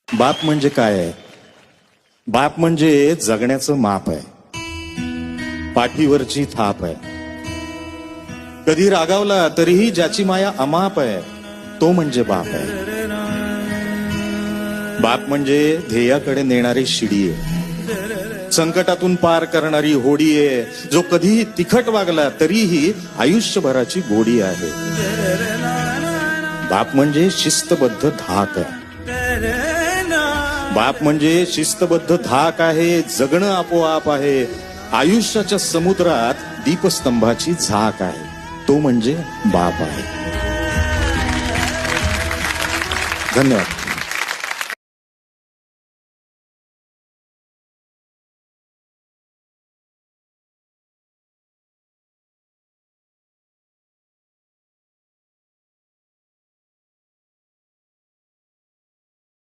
बाप म्हणजे काय आहे? बाप म्हणजे जगण्याचं माप आहे, पाठीवरची थाप आहे. कधी रागावला तरीही ज्याची माया अमाप आहे, तो म्हणजे बाप आहे. बाप म्हणजे ध्येयाकडे नेणारी शिडी आहे, संकटातून पार करणारी होडी आहे. जो कधीही तिखट वागला तरीही आयुष्यभराची गोडी आहे. बाप म्हणजे शिस्तबद्ध धाक आहे. बाप म्हणजे शिस्तबद्ध धाक आहे. जगणं आपोआप आहे. आयुष्याच्या समुद्रात दीपस्तंभाची झाक आहे. तो म्हणजे बाप आहे. धन्यवाद.